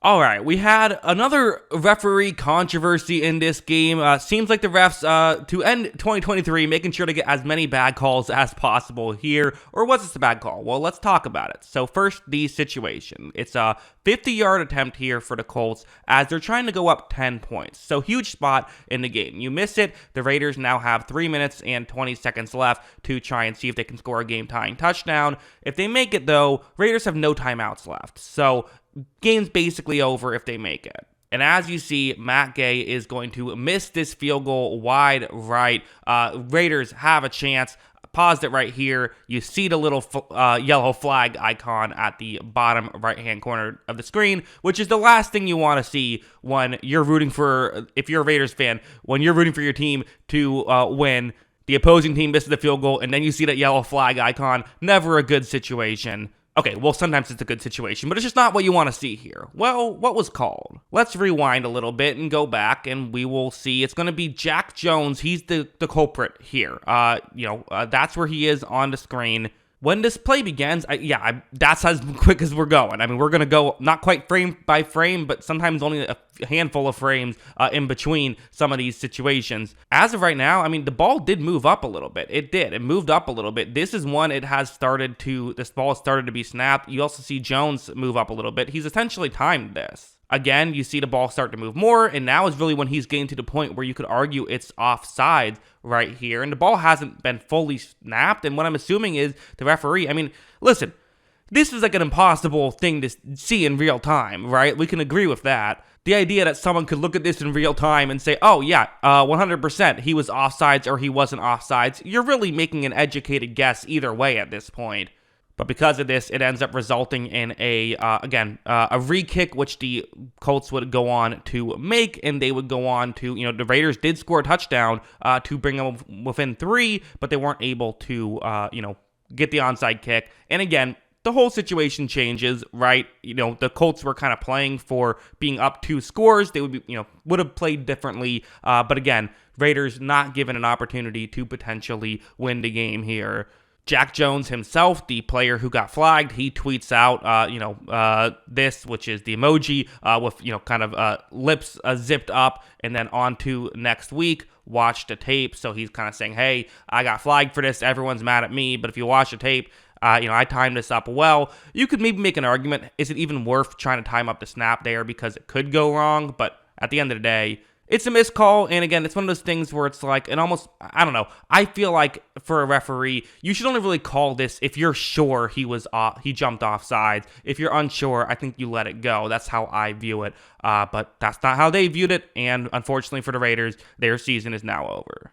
All right, we had another referee controversy in this game. Seems like the refs, to end 2023, making sure to get as many bad calls as possible here. Or was this a bad call? Well, let's talk about it. So first, the situation. It's a 50-yard attempt here for the Colts as they're trying to go up 10 points. So huge spot in the game. You miss it, the Raiders now have 3 minutes and 20 seconds left to try and see if they can score a game-tying touchdown. If they make it, though, Raiders have no timeouts left. So game's basically over if they make it. And as you see, Matt Gay is going to miss this field goal wide right. Raiders have a chance. Paused it right here. You see the little yellow flag icon at the bottom right-hand corner of the screen, which is the last thing you want to see when you're rooting for, if you're a Raiders fan, when you're rooting for your team to win. The opposing team misses the field goal, and then you see that yellow flag icon. Never a good situation. Okay, well, sometimes it's a good situation, but it's just not what you want to see here. Well, what was called? Let's rewind a little bit and go back, and we will see it's going to be Jack Jones. He's the culprit here. That's where he is on the screen. When this play begins, that's as quick as we're going. I mean, we're going to go not quite frame by frame, but sometimes only a handful of frames in between some of these situations. As of right now, I mean, the ball did move up a little bit. It did. It moved up a little bit. This is one this ball has started to be snapped. You also see Jones move up a little bit. He's essentially timed this. Again, you see the ball start to move more, and now is really when he's getting to the point where you could argue it's offside right here, and the ball hasn't been fully snapped, and what I'm assuming is the referee, I mean, listen, this is like an impossible thing to see in real time, right? We can agree with that. The idea that someone could look at this in real time and say, oh yeah, 100%, he was offsides or he wasn't offsides, you're really making an educated guess either way at this point. But because of this, it ends up resulting in a re-kick, which the Colts would go on to make, and they would go on to, the Raiders did score a touchdown to bring them within 3, but they weren't able to, get the onside kick. And again, the whole situation changes, right? The Colts were kind of playing for being up 2 scores. They would have played differently. But again, Raiders not given an opportunity to potentially win the game here. Jack Jones himself, the player who got flagged, he tweets out, this, which is the emoji with, lips zipped up, and then on to next week, watch the tape. So he's kind of saying, hey, I got flagged for this. Everyone's mad at me. But if you watch the tape, I timed this up well. You could maybe make an argument. Is it even worth trying to time up the snap there because it could go wrong? But at the end of the day, it's a missed call, and again, it's one of those things where it's like, I don't know, I feel like for a referee, you should only really call this if you're sure he jumped off sides. If you're unsure, I think you let it go. That's how I view it, but that's not how they viewed it, and unfortunately for the Raiders, their season is now over.